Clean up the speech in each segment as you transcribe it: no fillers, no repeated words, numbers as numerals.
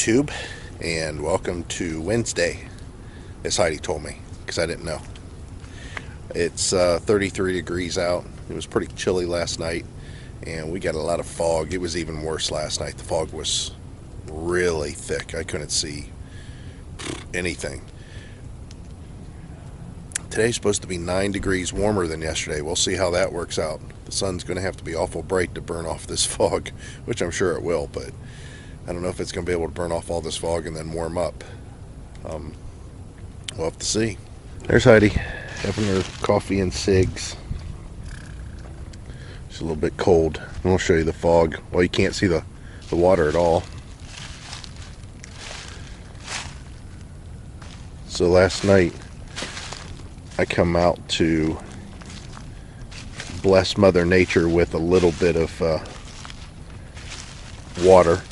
YouTube, and welcome to Wednesday, as Heidi told me, because I didn't know. It's 33 degrees out. It was pretty chilly last night, and we got a lot of fog. It was even worse last night. The fog was really thick. I couldn't see anything. Today's supposed to be 9 degrees warmer than yesterday. We'll see how that works out. The sun's going to have to be awful bright to burn off this fog, which I'm sure it will, but I don't know if it's going to be able to burn off all this fog and then warm up. We'll have to see. There's Heidi having her coffee and cigs. It's a little bit cold. And we'll show you the fog. Well, you can't see the water at all. So last night I come out to bless Mother Nature with a little bit of water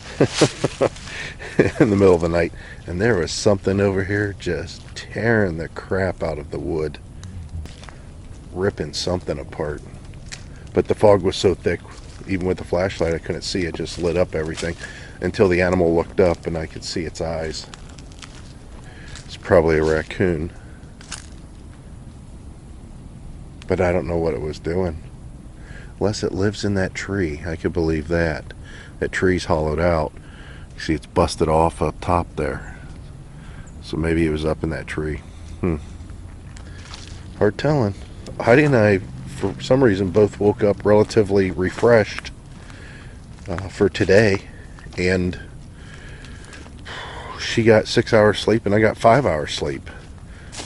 in the middle of the night, and there was something over here just tearing the crap out of the wood, ripping something apart. But the fog was so thick, even with the flashlight I couldn't see. It just lit up everything until the animal looked up and I could see its eyes. It's probably a raccoon, but I don't know what it was doing. Unless it lives in that tree. I could believe that. That tree's hollowed out. You see, it's busted off up top there. So maybe it was up in that tree. Hard telling. Heidi and I, for some reason, both woke up relatively refreshed for today. And she got 6 hours sleep and I got 5 hours sleep.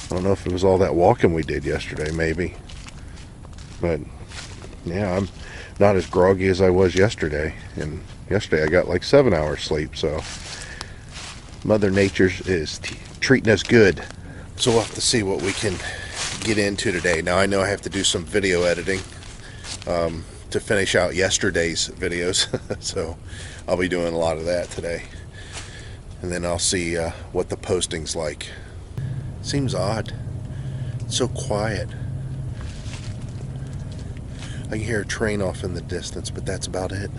I don't know if it was all that walking we did yesterday, maybe. But yeah, I'm not as groggy as I was yesterday. And yesterday I got like 7 hours sleep. So Mother Nature is treating us good. So we'll have to see what we can get into today. Now I know I have to do some video editing to finish out yesterday's videos. So I'll be doing a lot of that today. And then I'll see what the posting's like. Seems odd. It's so quiet. I can hear a train off in the distance, but that's about it.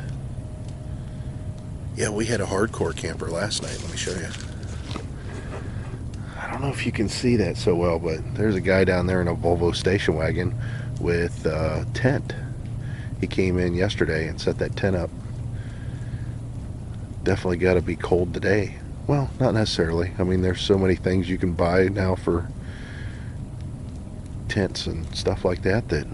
Yeah, we had a hardcore camper last night. Let me show you. I don't know if you can see that so well, but there's a guy down there in a Volvo station wagon with a tent. He came in yesterday and set that tent up. Definitely got to be cold today. Well, not necessarily. I mean, there's so many things you can buy now for tents and stuff like that that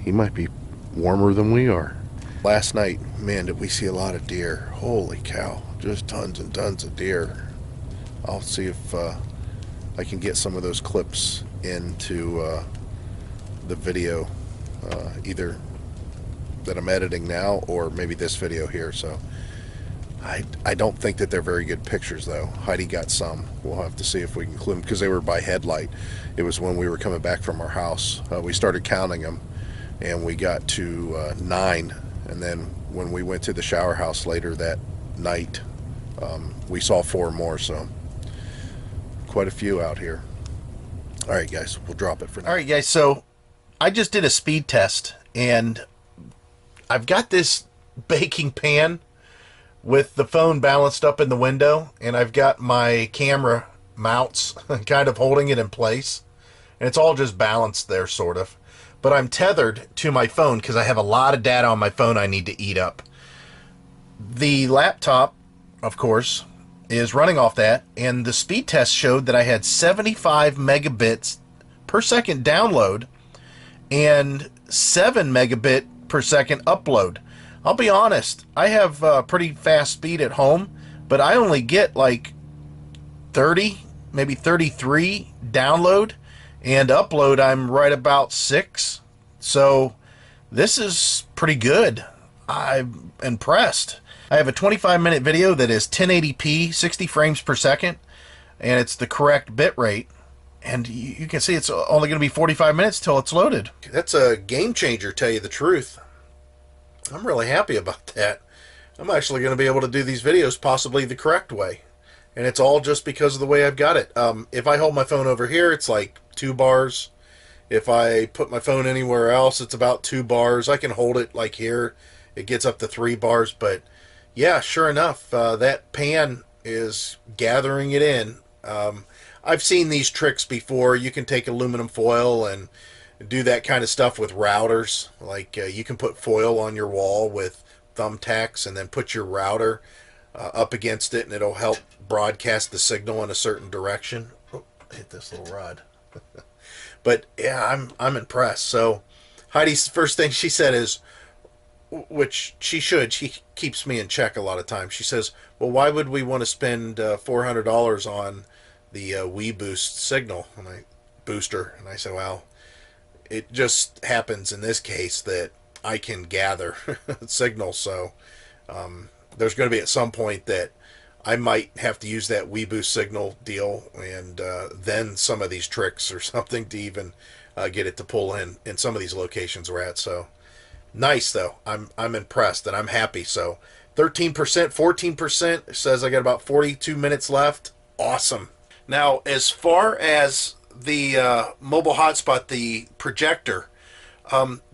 he might be warmer than we are. Last night, man, did we see a lot of deer. Holy cow, just tons and tons of deer. I'll see if I can get some of those clips into the video, either that I'm editing now or maybe this video here. So I don't think that they're very good pictures, though. Heidi got some. We'll have to see if we can include them because they were by headlight. It was when we were coming back from our house. We started counting them, and we got to 9. And then when we went to the shower house later that night, we saw 4 more. So quite a few out here. All right, guys, we'll drop it for now. All right, guys, so I just did a speed test, and I've got this baking pan with the phone balanced up in the window, and I've got my camera mounts kind of holding it in place, and it's all just balanced there, sort of. But I'm tethered to my phone because I have a lot of data on my phone I need to eat up. The laptop, of course, is running off that, and the speed test showed that I had 75 megabits per second download and 7 megabit per second upload. I'll be honest, I have pretty fast speed at home, but I only get like 30, maybe 33 download, and upload I'm right about 6. So this is pretty good. I'm impressed. I have a 25-minute video that is 1080p, 60 frames per second, and it's the correct bit rate. And you can see it's only going to be 45 minutes till it's loaded. That's a game changer, tell you the truth. I'm really happy about that. I'm actually going to be able to do these videos possibly the correct way. And it's all just because of the way I've got it. If I hold my phone over here, it's like 2 bars. If I put my phone anywhere else, it's about 2 bars. I can hold it like here. It gets up to 3 bars. But yeah, sure enough, that pan is gathering it in. I've seen these tricks before. You can take aluminum foil and do that kind of stuff with routers. Like you can put foil on your wall with thumbtacks and then put your router up against it, and it'll help broadcast the signal in a certain direction. Oh, hit this little rod. But yeah, I'm impressed. So Heidi's first thing she said is, which she should. She keeps me in check a lot of times. She says, "Well, why would we want to spend $400 on the Wii Boost signal and I booster?" And I said, "Well, it just happens in this case that I can gather signal. So there's going to be at some point that I might have to use that Wii Boost signal deal, and then some of these tricks or something to even get it to pull in some of these locations we're at." So nice though. I'm impressed and I'm happy. So 13%, 14%, says I got about 42 minutes left. Awesome. Now, as far as the mobile hotspot, the projector,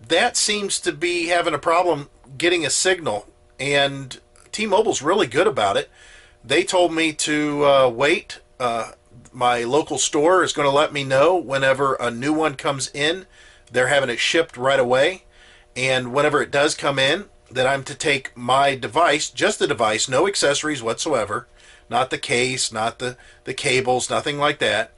that seems to be having a problem getting a signal, and T-Mobile's really good about it. They told me to wait. My local store is going to let me know whenever a new one comes in. They're having it shipped right away. And whenever it does come in, that I'm to take my device, just the device, no accessories whatsoever, not the case, not the cables, nothing like that.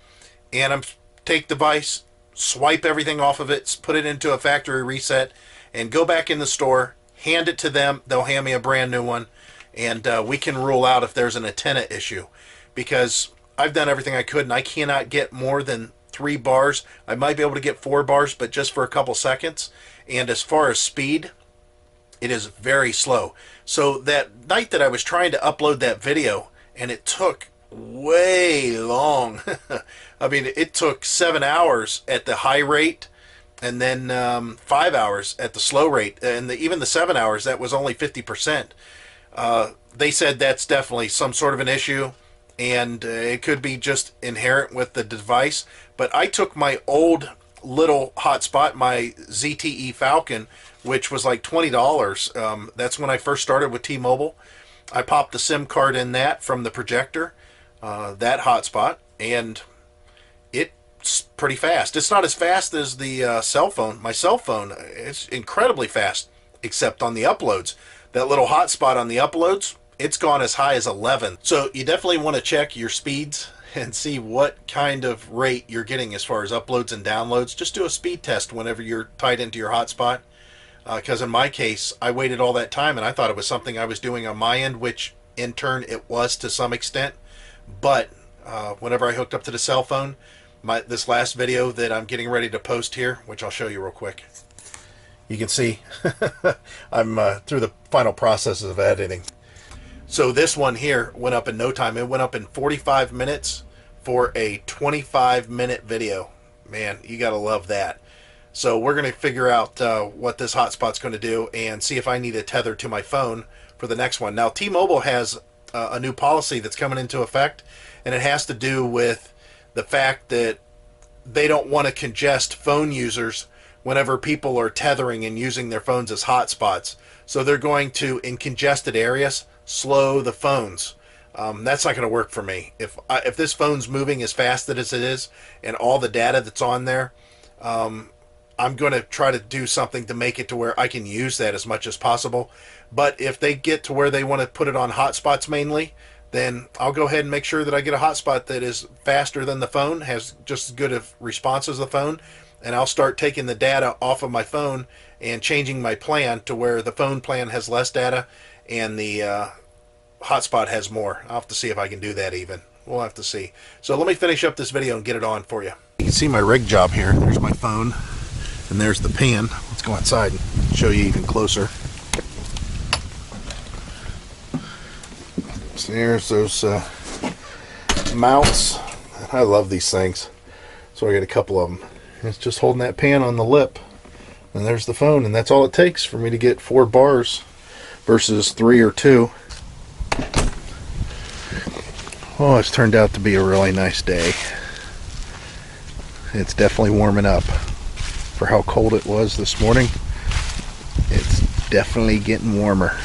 And I'm take the device, swipe everything off of it, put it into a factory reset, and go back in the store, hand it to them. They'll hand me a brand new one, and we can rule out if there's an antenna issue, because I've done everything I could, and I cannot get more than 3 bars. I might be able to get 4 bars, but just for a couple seconds. And as far as speed, it is very slow. So that night that I was trying to upload that video, and it took way long. I mean, it took 7 hours at the high rate, and then 5 hours at the slow rate. And even the 7 hours, that was only 50%. They said that's definitely some sort of an issue, and it could be just inherent with the device. But I took my old little hotspot, my ZTE Falcon, which was like $20. That's when I first started with T-Mobile. I popped the SIM card in that from the projector, that hotspot, and it's pretty fast. It's not as fast as the cell phone. My cell phone, it's incredibly fast, except on the uploads. That little hotspot on the uploads, it's gone as high as 11. So you definitely want to check your speeds and see what kind of rate you're getting as far as uploads and downloads. Just do a speed test whenever you're tied into your hotspot. Because in my case, I waited all that time and I thought it was something I was doing on my end, which in turn it was to some extent. But whenever I hooked up to the cell phone, this last video that I'm getting ready to post here, which I'll show you real quick, you can see I'm through the final processes of editing. So this one here went up in no time. It went up in 45 minutes for a 25-minute video. Man, you gotta love that. So we're going to figure out what this hotspot's going to do and see if I need a tether to my phone for the next one. Now, T-Mobile has a new policy that's coming into effect, and it has to do with the fact that they don't want to congest phone users whenever people are tethering and using their phones as hotspots. So they're going to, in congested areas, slow the phones. That's not going to work for me. If this phone's moving as fast as it is and all the data that's on there, I'm going to try to do something to make it to where I can use that as much as possible. But if they get to where they want to put it on hotspots mainly, then I'll go ahead and make sure that I get a hotspot that is faster than the phone, has just as good of response as the phone, and I'll start taking the data off of my phone and changing my plan to where the phone plan has less data and the hotspot has more. I'll have to see if I can do that even. We'll have to see. So let me finish up this video and get it on for you. You can see my rig job here. There's my phone. And there's the pan. Let's go outside and show you even closer. So there's those mounts. I love these things. So I got a couple of them. It's just holding that pan on the lip. And there's the phone. And that's all it takes for me to get 4 bars versus 3 or 2. Oh, it's turned out to be a really nice day. It's definitely warming up. For how cold it was this morning, it's definitely getting warmer.